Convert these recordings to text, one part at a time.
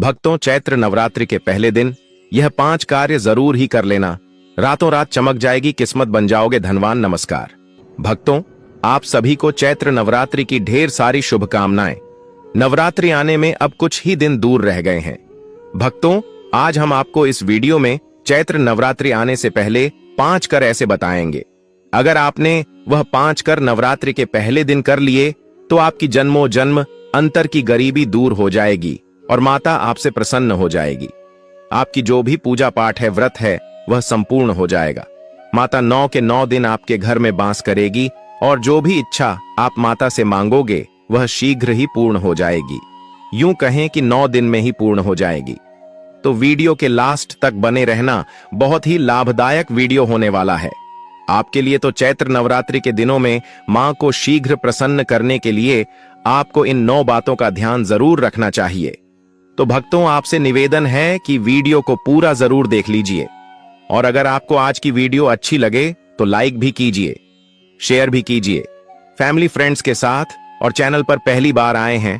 भक्तों, चैत्र नवरात्रि के पहले दिन यह 5 कार्य जरूर ही कर लेना। रातों रात चमक जाएगी किस्मत, बन जाओगे धनवान। नमस्कार भक्तों, आप सभी को चैत्र नवरात्रि की ढेर सारी शुभकामनाएं। नवरात्रि आने में अब कुछ ही दिन दूर रह गए हैं। भक्तों, आज हम आपको इस वीडियो में चैत्र नवरात्रि आने से पहले 5 कर ऐसे बताएंगे। अगर आपने वह 5 कर नवरात्रि के पहले दिन कर लिए तो आपकी जन्मों जन्म अंतर की गरीबी दूर हो जाएगी और माता आपसे प्रसन्न हो जाएगी। आपकी जो भी पूजा पाठ है, व्रत है, वह संपूर्ण हो जाएगा। माता 9 के 9 दिन आपके घर में वास करेगी और जो भी इच्छा आप माता से मांगोगे वह शीघ्र ही पूर्ण हो जाएगी। यूं कहें कि 9 दिन में ही पूर्ण हो जाएगी। तो वीडियो के लास्ट तक बने रहना, बहुत ही लाभदायक वीडियो होने वाला है आपके लिए। तो चैत्र नवरात्रि के दिनों में मां को शीघ्र प्रसन्न करने के लिए आपको इन 9 बातों का ध्यान जरूर रखना चाहिए। तो भक्तों, आपसे निवेदन है कि वीडियो को पूरा जरूर देख लीजिए और अगर आपको आज की वीडियो अच्छी लगे तो लाइक भी कीजिए, शेयर भी कीजिए फैमिली फ्रेंड्स के साथ। और चैनल पर पहली बार आए हैं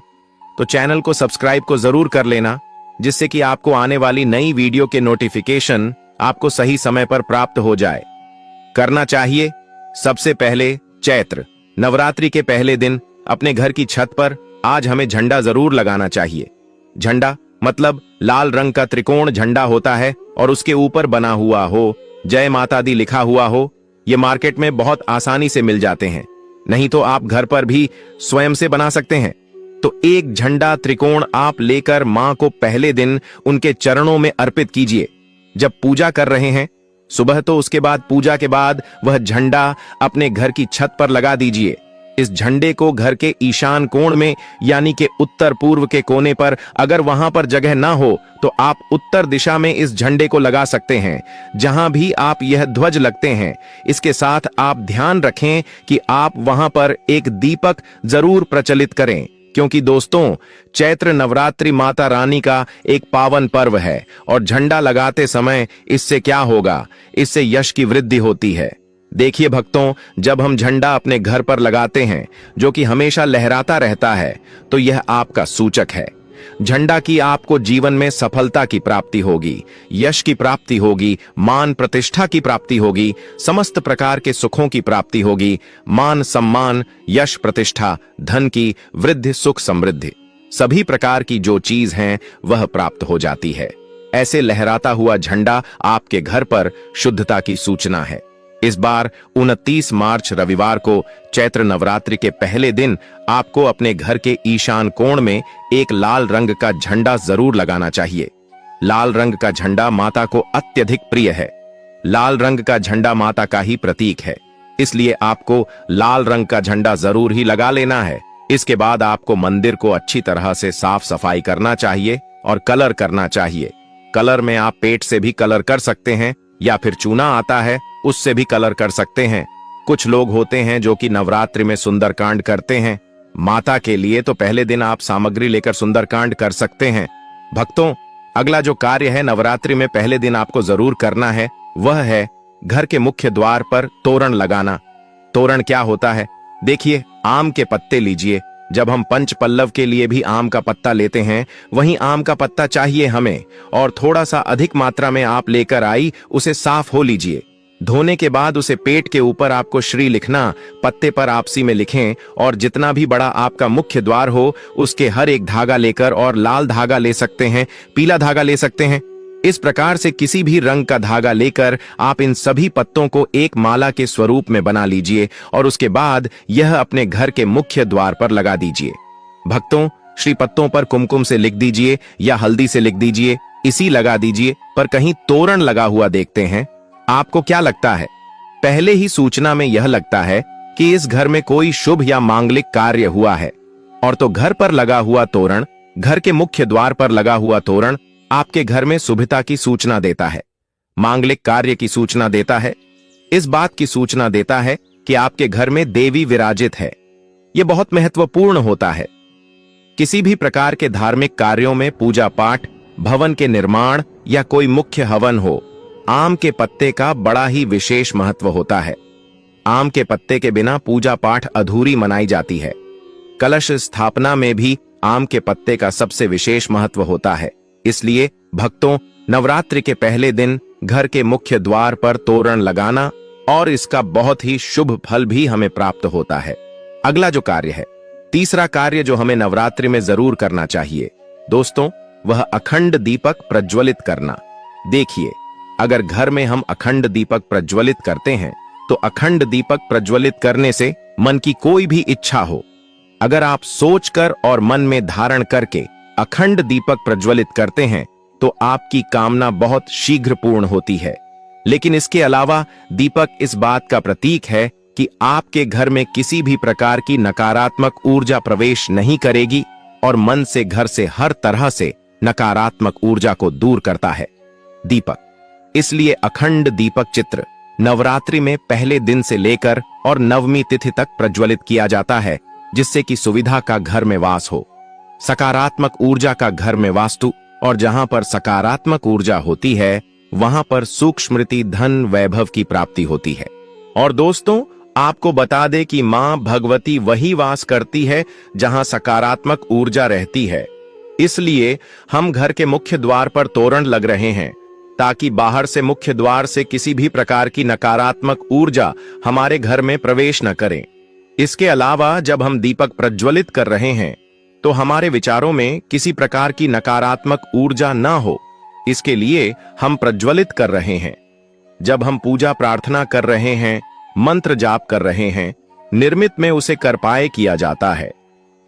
तो चैनल को सब्सक्राइब को जरूर कर लेना, जिससे कि आपको आने वाली नई वीडियो के नोटिफिकेशन आपको सही समय पर प्राप्त हो जाए। करना चाहिए सबसे पहले, चैत्र नवरात्रि के पहले दिन अपने घर की छत पर आज हमें झंडा जरूर लगाना चाहिए। झंडा मतलब लाल रंग का त्रिकोण झंडा होता है और उसके ऊपर बना हुआ हो जय माता दी लिखा हुआ हो। ये मार्केट में बहुत आसानी से मिल जाते हैं, नहीं तो आप घर पर भी स्वयं से बना सकते हैं। तो एक झंडा त्रिकोण आप लेकर मां को पहले दिन उनके चरणों में अर्पित कीजिए। जब पूजा कर रहे हैं सुबह, तो उसके बाद पूजा के बाद वह झंडा अपने घर की छत पर लगा दीजिए। इस झंडे को घर के ईशान कोण में, यानी कि उत्तर पूर्व के कोने पर, अगर वहां पर जगह ना हो तो आप उत्तर दिशा में इस झंडे को लगा सकते हैं, जहां भी आप यह ध्वज लगते हैं। इसके साथ आप ध्यान रखें कि आप वहां पर एक दीपक जरूर प्रचलित करें, क्योंकि दोस्तों, चैत्र नवरात्रि माता रानी का एक पावन पर्व है और झंडा लगाते समय इससे क्या होगा, इससे यश की वृद्धि होती है। देखिए भक्तों, जब हम झंडा अपने घर पर लगाते हैं जो कि हमेशा लहराता रहता है, तो यह आपका सूचक है। झंडा की आपको जीवन में सफलता की प्राप्ति होगी, यश की प्राप्ति होगी, मान प्रतिष्ठा की प्राप्ति होगी, समस्त प्रकार के सुखों की प्राप्ति होगी। मान सम्मान, यश प्रतिष्ठा, धन की वृद्धि, सुख समृद्धि, सभी प्रकार की जो चीज हैं वह प्राप्त हो जाती है। ऐसे लहराता हुआ झंडा आपके घर पर शुद्धता की सूचना है। इस बार 29 मार्च रविवार को चैत्र नवरात्रि के पहले दिन आपको अपने घर के ईशान कोण में एक लाल रंग का झंडा जरूर लगाना चाहिए। लाल रंग का झंडा माता को अत्यधिक प्रिय है। लाल रंग का झंडा माता का ही प्रतीक है, इसलिए आपको लाल रंग का झंडा जरूर ही लगा लेना है। इसके बाद आपको मंदिर को अच्छी तरह से साफ सफाई करना चाहिए और कलर करना चाहिए। कलर में आप पेंट से भी कलर कर सकते हैं या फिर चूना आता है उससे भी कलर कर सकते हैं। कुछ लोग होते हैं जो कि नवरात्रि में सुंदरकांड करते हैं। माता के लिए तो पहले दिन आप सामग्री लेकर सुंदरकांड कर सकते हैं। भक्तों, अगला जो कार्य है नवरात्रि में पहले दिन आपको जरूर करना है, वह है घर के मुख्य द्वार पर तोरण लगाना। तोरण क्या होता है? देखिए, आम के पत्ते लीजिए। जब हम पंच पल्लव के लिए भी आम का पत्ता लेते हैं, वहीं आम का पत्ता चाहिए हमें, और थोड़ा सा अधिक मात्रा में आप लेकर आई उसे साफ हो लीजिए। धोने के बाद उसे पेट के ऊपर आपको श्री लिखना, पत्ते पर आपसी में लिखें, और जितना भी बड़ा आपका मुख्य द्वार हो उसके हर एक धागा लेकर, और लाल धागा ले सकते हैं, पीला धागा ले सकते हैं, इस प्रकार से किसी भी रंग का धागा लेकर आप इन सभी पत्तों को एक माला के स्वरूप में बना लीजिए और उसके बाद यह अपने घर के मुख्य द्वार पर लगा दीजिए। भक्तों, श्री पत्तों पर कुमकुम से लिख दीजिए या हल्दी से लिख दीजिए, इसी लगा दीजिए। पर कहीं तोरण लगा हुआ देखते हैं, आपको क्या लगता है? पहले ही सूचना में यह लगता है कि इस घर में कोई शुभ या मांगलिक कार्य हुआ है, और तो घर पर लगा हुआ तोरण, घर के मुख्य द्वार पर लगा हुआ तोरण आपके घर में शुभता की सूचना देता है, मांगलिक कार्य की सूचना देता है। इस बात की सूचना देता है कि आपके घर में देवी विराजित है। यह बहुत महत्वपूर्ण होता है। किसी भी प्रकार के धार्मिक कार्यों में, पूजा पाठ, भवन के निर्माण या कोई मुख्य हवन हो, आम के पत्ते का बड़ा ही विशेष महत्व होता है। आम के पत्ते के बिना पूजा पाठ अधूरी मनाई जाती है। कलश स्थापना में भी आम के पत्ते का सबसे विशेष महत्व होता है। इसलिए भक्तों, नवरात्रि के पहले दिन घर के मुख्य द्वार पर तोरण लगाना और इसका बहुत ही शुभ फल भी हमें प्राप्त होता है। अगला जो कार्य है, तीसरा कार्य जो हमें नवरात्रि में जरूर करना चाहिए दोस्तों, वह अखंड दीपक प्रज्वलित करना। देखिए, अगर घर में हम अखंड दीपक प्रज्वलित करते हैं तो अखंड दीपक प्रज्वलित करने से मन की कोई भी इच्छा हो, अगर आप सोचकर और मन में धारण करके अखंड दीपक प्रज्वलित करते हैं तो आपकी कामना बहुत शीघ्र पूर्ण होती है। लेकिन इसके अलावा दीपक इस बात का प्रतीक है कि आपके घर में किसी भी प्रकार की नकारात्मक ऊर्जा प्रवेश नहीं करेगी और मन से घर से हर तरह से नकारात्मक ऊर्जा को दूर करता है दीपक। इसलिए अखंड दीपक चित्र नवरात्रि में पहले दिन से लेकर और नवमी तिथि तक प्रज्वलित किया जाता है, जिससे कि सुविधा का घर में वास हो, सकारात्मक ऊर्जा का घर में वास्तु, और जहां पर सकारात्मक ऊर्जा होती है वहां पर सुख स्मृति धन वैभव की प्राप्ति होती है। और दोस्तों, आपको बता दें कि मां भगवती वही वास करती है जहां सकारात्मक ऊर्जा रहती है। इसलिए हम घर के मुख्य द्वार पर तोरण लग रहे हैं ताकि बाहर से मुख्य द्वार से किसी भी प्रकार की नकारात्मक ऊर्जा हमारे घर में प्रवेश न करे। इसके अलावा जब हम दीपक प्रज्वलित कर रहे हैं तो हमारे विचारों में किसी प्रकार की नकारात्मक ऊर्जा न हो, इसके लिए हम प्रज्वलित कर रहे हैं। जब हम पूजा प्रार्थना कर रहे हैं, मंत्र जाप कर रहे हैं, निर्मित में उसे कर पाए किया जाता है।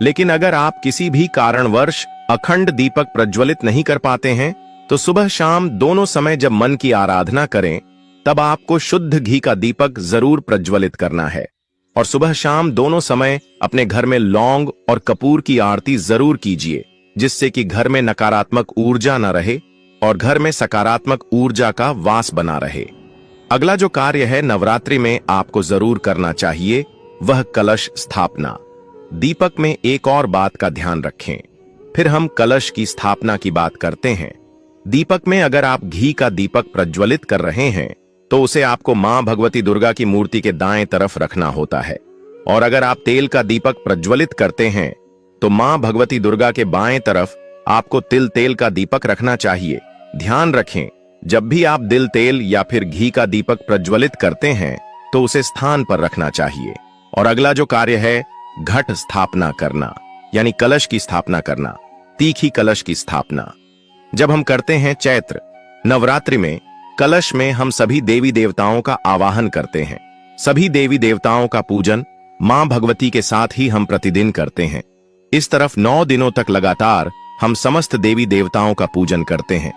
लेकिन अगर आप किसी भी कारणवश अखंड दीपक प्रज्वलित नहीं कर पाते हैं तो सुबह शाम दोनों समय जब मन की आराधना करें तब आपको शुद्ध घी का दीपक जरूर प्रज्वलित करना है। और सुबह शाम दोनों समय अपने घर में लौंग और कपूर की आरती जरूर कीजिए, जिससे कि घर में नकारात्मक ऊर्जा न रहे और घर में सकारात्मक ऊर्जा का वास बना रहे। अगला जो कार्य है नवरात्रि में आपको जरूर करना चाहिए, वह कलश स्थापना। दीपक में एक और बात का ध्यान रखें, फिर हम कलश की स्थापना की बात करते हैं। दीपक में अगर आप घी का दीपक प्रज्वलित कर रहे हैं तो उसे आपको मां भगवती दुर्गा की मूर्ति के दाएं तरफ रखना होता है, और अगर आप तेल का दीपक प्रज्वलित करते हैं तो मां भगवती दुर्गा के बाएं तरफ आपको तिल तेल का दीपक रखना चाहिए। ध्यान रखें, जब भी आप दिल तेल या फिर घी का दीपक प्रज्वलित करते हैं तो उसे स्थान पर रखना चाहिए। और अगला जो कार्य है घट स्थापना करना, यानी कलश की स्थापना करना, तीखी कलश की स्थापना। जब हम करते हैं चैत्र नवरात्रि में, कलश में हम सभी देवी देवताओं का आवाहन करते हैं। सभी देवी देवताओं का पूजन मां भगवती के साथ ही हम प्रतिदिन करते हैं। इस तरफ 9 दिनों तक लगातार हम समस्त देवी देवताओं का पूजन करते हैं।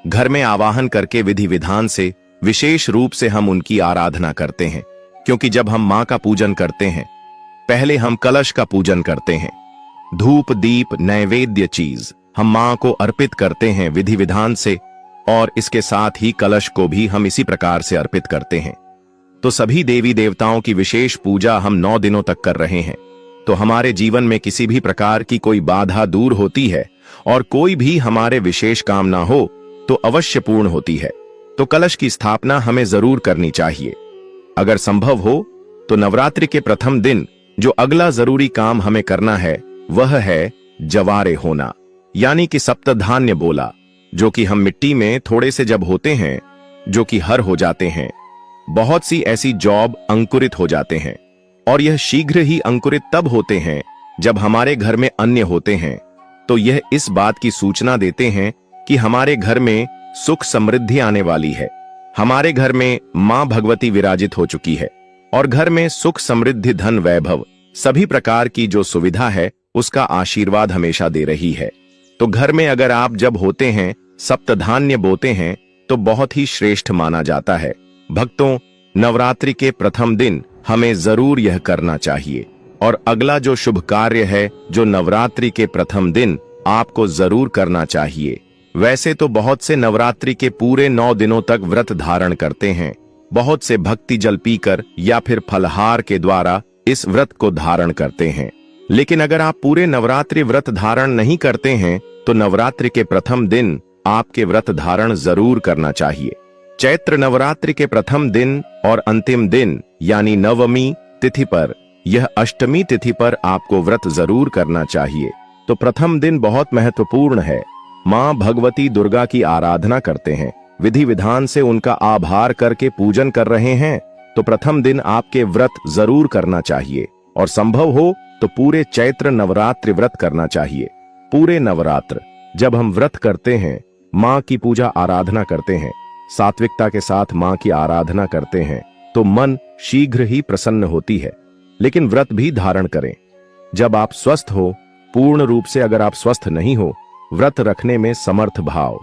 घर में आवाहन करके विधि विधान से विशेष रूप से हम उनकी आराधना करते हैं, क्योंकि जब हम मां का पूजन करते हैं पहले हम कलश का पूजन करते हैं। धूप दीप नैवेद्य चीज हम मां को अर्पित करते हैं विधि विधान से, और इसके साथ ही कलश को भी हम इसी प्रकार से अर्पित करते हैं। तो सभी देवी देवताओं की विशेष पूजा हम 9 दिनों तक कर रहे हैं, तो हमारे जीवन में किसी भी प्रकार की कोई बाधा दूर होती है और कोई भी हमारे विशेष काम ना हो तो अवश्य पूर्ण होती है। तो कलश की स्थापना हमें जरूर करनी चाहिए। अगर संभव हो तो नवरात्रि के प्रथम दिन जो अगला जरूरी काम हमें करना है वह है जवारे होना, यानी कि सप्तधान्य बोला, जो कि हम मिट्टी में थोड़े से जब होते हैं जो कि हर हो जाते हैं, बहुत सी ऐसी जॉब अंकुरित हो जाते हैं, और यह शीघ्र ही अंकुरित तब होते हैं जब हमारे घर में अन्य होते हैं। तो यह इस बात की सूचना देते हैं कि हमारे घर में सुख समृद्धि आने वाली है, हमारे घर में मां भगवती विराजित हो चुकी है और घर में सुख समृद्धि धन वैभव सभी प्रकार की जो सुविधा है उसका आशीर्वाद हमेशा दे रही है। तो घर में अगर आप जब होते हैं सप्तधान्य बोते हैं तो बहुत ही श्रेष्ठ माना जाता है। भक्तों, नवरात्रि के प्रथम दिन हमें जरूर यह करना चाहिए। और अगला जो शुभ कार्य है जो नवरात्रि के प्रथम दिन आपको जरूर करना चाहिए, वैसे तो बहुत से नवरात्रि के पूरे 9 दिनों तक व्रत धारण करते हैं, बहुत से भक्ति जल पीकर या फिर फलहार के द्वारा इस व्रत को धारण करते हैं। लेकिन अगर आप पूरे नवरात्रि व्रत धारण नहीं करते हैं तो नवरात्रि के प्रथम दिन आपके व्रत धारण जरूर करना चाहिए। चैत्र नवरात्रि के प्रथम दिन और अंतिम दिन यानी नवमी तिथि पर, यह अष्टमी तिथि पर आपको व्रत जरूर करना चाहिए। तो प्रथम दिन बहुत महत्वपूर्ण है, माँ भगवती दुर्गा की आराधना करते हैं, विधि विधान से उनका आभार करके पूजन कर रहे हैं, तो प्रथम दिन आपके व्रत जरूर करना चाहिए और संभव हो तो पूरे चैत्र नवरात्रि व्रत करना चाहिए। पूरे नवरात्र जब हम व्रत करते हैं, माँ की पूजा आराधना करते हैं, सात्विकता के साथ माँ की आराधना करते हैं, तो मन शीघ्र ही प्रसन्न होती है। लेकिन व्रत भी धारण करें जब आप स्वस्थ हो, पूर्ण रूप से अगर आप स्वस्थ नहीं हो, व्रत रखने में समर्थ भाव,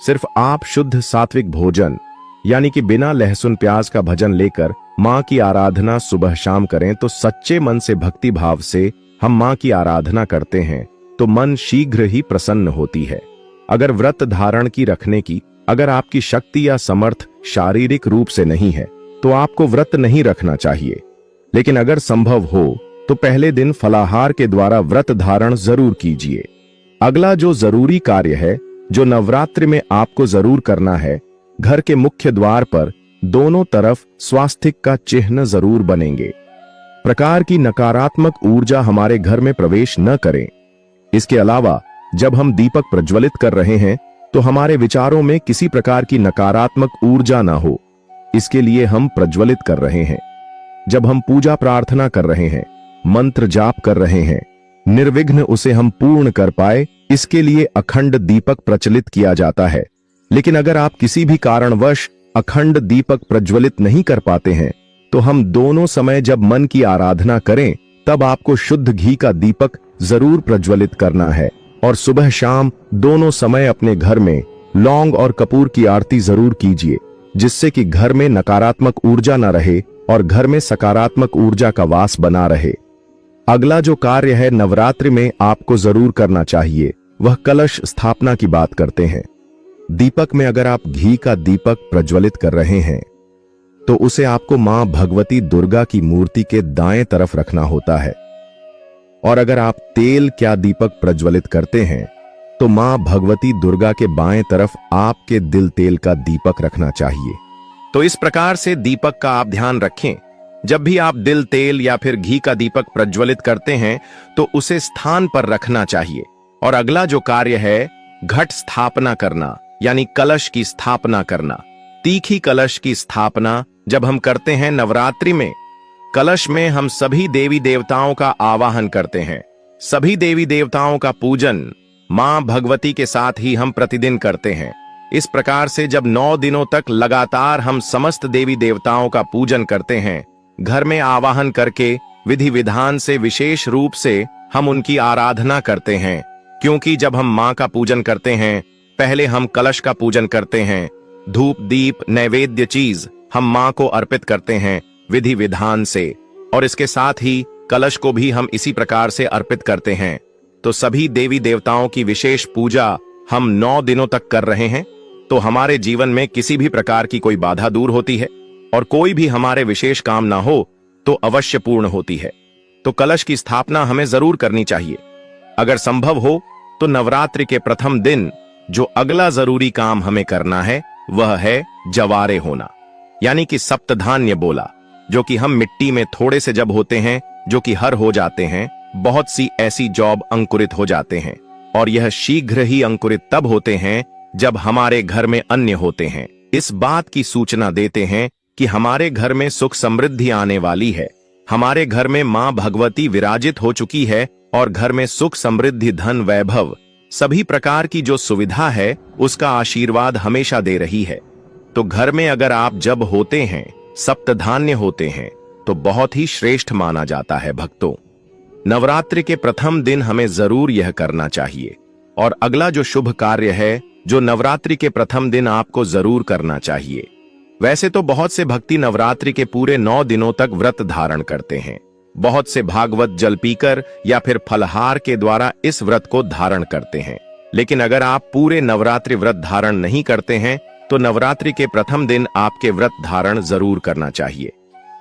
सिर्फ आप शुद्ध सात्विक भोजन यानी कि बिना लहसुन प्याज का भजन लेकर माँ की आराधना सुबह शाम करें, तो सच्चे मन से भक्ति भाव से हम माँ की आराधना करते हैं तो मन शीघ्र ही प्रसन्न होती है। अगर व्रत धारण की रखने की अगर आपकी शक्ति या समर्थ शारीरिक रूप से नहीं है तो आपको व्रत नहीं रखना चाहिए। लेकिन अगर संभव हो तो पहले दिन फलाहार के द्वारा व्रत धारण जरूर कीजिए। अगला जो जरूरी कार्य है जो नवरात्रि में आपको जरूर करना है, घर के मुख्य द्वार पर दोनों तरफ स्वास्तिक का चिन्ह जरूर बनेंगे। प्रकार की नकारात्मक ऊर्जा हमारे घर में प्रवेश न करें। इसके अलावा जब हम दीपक प्रज्वलित कर रहे हैं तो हमारे विचारों में किसी प्रकार की नकारात्मक ऊर्जा ना हो, इसके लिए हम प्रज्वलित कर रहे हैं। जब हम पूजा प्रार्थना कर रहे हैं, मंत्र जाप कर रहे हैं, निर्विघ्न उसे हम पूर्ण कर पाए, इसके लिए अखंड दीपक प्रज्वलित किया जाता है। लेकिन अगर आप किसी भी कारणवश अखंड दीपक प्रज्वलित नहीं कर पाते हैं तो हम दोनों समय जब मन की आराधना करें तब आपको शुद्ध घी का दीपक जरूर प्रज्वलित करना है और सुबह शाम दोनों समय अपने घर में लौंग और कपूर की आरती जरूर कीजिए, जिससे कि घर में नकारात्मक ऊर्जा न रहे और घर में सकारात्मक ऊर्जा का वास बना रहे। अगला जो कार्य है नवरात्रि में आपको जरूर करना चाहिए, वह कलश स्थापना की बात करते हैं। दीपक में अगर आप घी का दीपक प्रज्वलित कर रहे हैं तो उसे आपको मां भगवती दुर्गा की मूर्ति के दाएं तरफ रखना होता है, और अगर आप तेल क्या दीपक प्रज्वलित करते हैं तो मां भगवती दुर्गा के बाएं तरफ आपके दिल तेल का दीपक रखना चाहिए। तो इस प्रकार से दीपक का आप ध्यान रखें। जब भी आप दिल तेल या फिर घी का दीपक प्रज्वलित करते हैं तो उसे स्थान पर रखना चाहिए। और अगला जो कार्य है घट स्थापना करना यानी कलश की स्थापना करना। तीखी कलश की स्थापना जब हम करते हैं नवरात्रि में, कलश में हम सभी देवी देवताओं का आवाहन करते हैं। सभी देवी देवताओं का पूजन मां भगवती के साथ ही हम प्रतिदिन करते हैं। इस प्रकार से जब 9 दिनों तक लगातार हम समस्त देवी देवताओं का पूजन करते हैं, घर में आवाहन करके विधि विधान से विशेष रूप से हम उनकी आराधना करते हैं। क्योंकि जब हम मां का पूजन करते हैं, पहले हम कलश का पूजन करते हैं, धूप दीप नैवेद्य चीज हम मां को अर्पित करते हैं विधि विधान से, और इसके साथ ही कलश को भी हम इसी प्रकार से अर्पित करते हैं। तो सभी देवी देवताओं की विशेष पूजा हम 9 दिनों तक कर रहे हैं, तो हमारे जीवन में किसी भी प्रकार की कोई बाधा दूर होती है और कोई भी हमारे विशेष काम ना हो तो अवश्य पूर्ण होती है। तो कलश की स्थापना हमें जरूर करनी चाहिए। अगर संभव हो तो नवरात्रि के प्रथम दिन जो अगला जरूरी काम हमें करना है वह है जवारे होना, यानी कि सप्तधान्य बोला, जो कि हम मिट्टी में थोड़े से जब होते हैं जो कि हर हो जाते हैं, बहुत सी ऐसी जॉब अंकुरित हो जाते हैं, और यह शीघ्र ही अंकुरित तब होते हैं जब हमारे घर में अन्न होते हैं। इस बात की सूचना देते हैं कि हमारे घर में सुख समृद्धि आने वाली है, हमारे घर में मां भगवती विराजित हो चुकी है और घर में सुख समृद्धि धन वैभव सभी प्रकार की जो सुविधा है उसका आशीर्वाद हमेशा दे रही है। तो घर में अगर आप जब होते हैं, सप्तधान्य होते हैं, तो बहुत ही श्रेष्ठ माना जाता है। भक्तों, नवरात्रि के प्रथम दिन हमें जरूर यह करना चाहिए। और अगला जो शुभ कार्य है जो नवरात्रि के प्रथम दिन आपको जरूर करना चाहिए। वैसे तो बहुत से भक्ति नवरात्रि के पूरे 9 दिनों तक व्रत धारण करते हैं, बहुत से भागवत जल पीकर या फिर फलहार के द्वारा इस व्रत को धारण करते हैं। लेकिन अगर आप पूरे नवरात्रि व्रत धारण नहीं करते हैं तो नवरात्रि के प्रथम दिन आपके व्रत धारण जरूर करना चाहिए।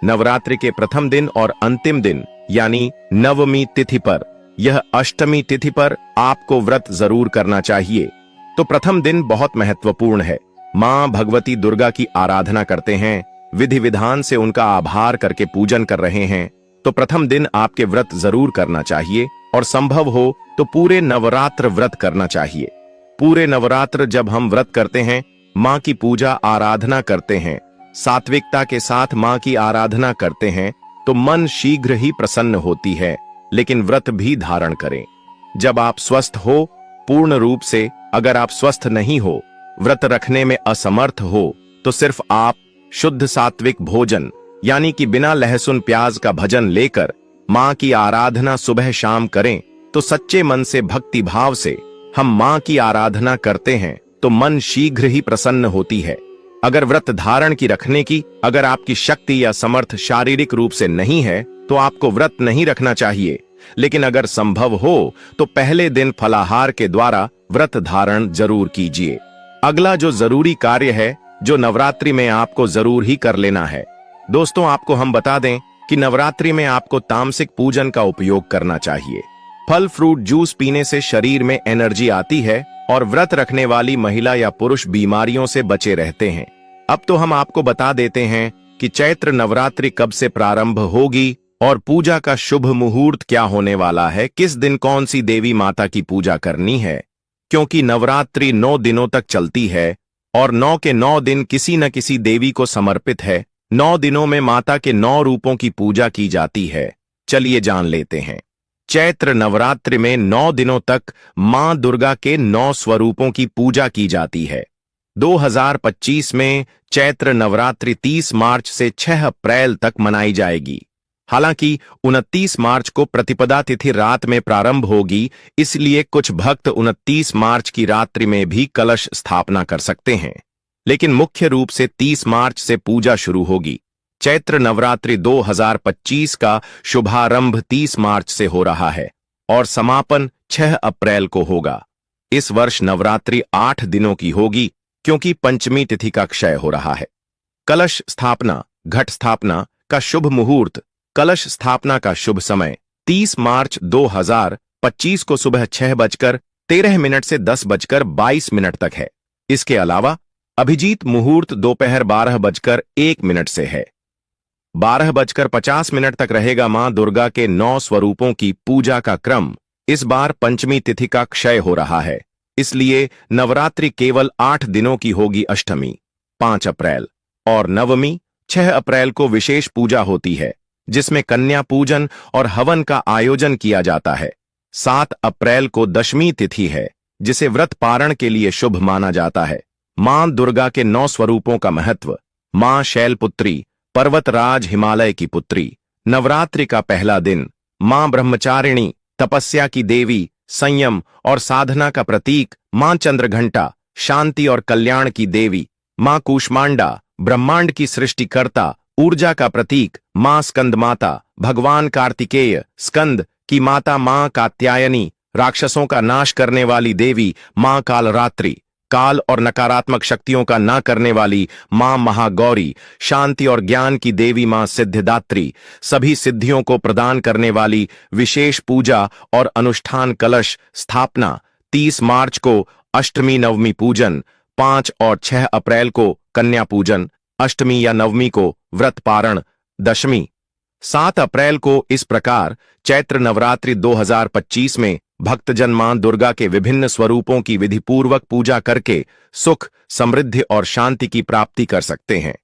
नवरात्रि के प्रथम दिन और अंतिम दिन यानी नवमी तिथि पर, यह अष्टमी तिथि पर आपको व्रत जरूर करना चाहिए। तो प्रथम दिन बहुत महत्वपूर्ण है। मां भगवती दुर्गा की आराधना करते हैं, विधि विधान से उनका आभार करके पूजन कर रहे हैं, तो प्रथम दिन आपके व्रत जरूर करना चाहिए और संभव हो तो पूरे नवरात्र व्रत करना चाहिए। पूरे नवरात्र जब हम व्रत करते हैं, माँ की पूजा आराधना करते हैं, सात्विकता के साथ माँ की आराधना करते हैं, तो मन शीघ्र ही प्रसन्न होती है। लेकिन व्रत भी धारण करें जब आप स्वस्थ हो, पूर्ण रूप से। अगर आप स्वस्थ नहीं हो, व्रत रखने में असमर्थ हो, तो सिर्फ आप शुद्ध सात्विक भोजन यानी कि बिना लहसुन प्याज का भजन लेकर माँ की आराधना सुबह शाम करें। तो सच्चे मन से, भक्ति भाव से हम माँ की आराधना करते हैं तो मन शीघ्र ही प्रसन्न होती है। अगर व्रत धारण की रखने की अगर आपकी शक्ति या समर्थ शारीरिक रूप से नहीं है, तो आपको व्रत नहीं रखना चाहिए। लेकिन अगर संभव हो तो पहले दिन फलाहार के द्वारा व्रत धारण जरूर कीजिए। अगला जो जरूरी कार्य है, जो नवरात्रि में आपको जरूर ही कर लेना है। दोस्तों, आपको हम बता दें कि नवरात्रि में आपको तामसिक पूजन का उपयोग करना चाहिए। फल फ्रूट जूस पीने से शरीर में एनर्जी आती है और व्रत रखने वाली महिला या पुरुष बीमारियों से बचे रहते हैं। अब तो हम आपको बता देते हैं कि चैत्र नवरात्रि कब से प्रारंभ होगी और पूजा का शुभ मुहूर्त क्या होने वाला है, किस दिन कौन सी देवी माता की पूजा करनी है। क्योंकि नवरात्रि 9 दिनों तक चलती है और 9 के 9 दिन किसी न किसी देवी को समर्पित है। 9 दिनों में माता के 9 रूपों की पूजा की जाती है। चलिए जान लेते हैं। चैत्र नवरात्रि में 9 दिनों तक मां दुर्गा के 9 स्वरूपों की पूजा की जाती है। 2025 में चैत्र नवरात्रि 30 मार्च से 6 अप्रैल तक मनाई जाएगी। हालांकि 29 मार्च को प्रतिपदा तिथि रात में प्रारंभ होगी, इसलिए कुछ भक्त 29 मार्च की रात्रि में भी कलश स्थापना कर सकते हैं। लेकिन मुख्य रूप से 30 मार्च से पूजा शुरू होगी। चैत्र नवरात्रि 2025 का शुभारंभ 30 मार्च से हो रहा है और समापन 6 अप्रैल को होगा। इस वर्ष नवरात्रि 8 दिनों की होगी, क्योंकि पंचमी तिथि का क्षय हो रहा है। कलश स्थापना, घट स्थापना का शुभ मुहूर्त, कलश स्थापना का शुभ समय 30 मार्च 2025 को सुबह 6:13 से 10:22 तक है। इसके अलावा अभिजीत मुहूर्त दोपहर 12:01 से है। 12:50 तक रहेगा मां दुर्गा के 9 स्वरूपों की पूजा का क्रम। इस बार पंचमी तिथि का क्षय हो रहा है, इसलिए नवरात्रि केवल 8 दिनों की होगी। अष्टमी 5 अप्रैल और नवमी 6 अप्रैल को विशेष पूजा होती है, जिसमें कन्या पूजन और हवन का आयोजन किया जाता है। 7 अप्रैल को दशमी तिथि है, जिसे व्रत पारण के लिए शुभ माना जाता है। मां दुर्गा के 9 स्वरूपों का महत्व। मां शैलपुत्री, पर्वतराज हिमालय की पुत्री। नवरात्रि का पहला दिन। मां ब्रह्मचारिणी, तपस्या की देवी, संयम और साधना का प्रतीक। मां चंद्रघंटा, शांति और कल्याण की देवी। मां कूष्मांडा, ब्रह्मांड की सृष्टिकर्ता, ऊर्जा का प्रतीक। मां स्कंद माता, भगवान कार्तिकेय स्कंद की माता। मां कात्यायनी, राक्षसों का नाश करने वाली देवी। मां कालरात्रि, काल और नकारात्मक शक्तियों का ना करने वाली। मां महागौरी, शांति और ज्ञान की देवी। मां सिद्धिदात्री, सभी सिद्धियों को प्रदान करने वाली। विशेष पूजा और अनुष्ठान। कलश स्थापना 30 मार्च को अष्टमी नवमी पूजन। 5 और 6 अप्रैल को कन्या पूजन। अष्टमी या नवमी को व्रत पारण। दशमी 7 अप्रैल को। इस प्रकार चैत्र नवरात्रि 2025 में भक्तजन मां दुर्गा के विभिन्न स्वरूपों की विधिपूर्वक पूजा करके सुख, समृद्धि और शांति की प्राप्ति कर सकते हैं।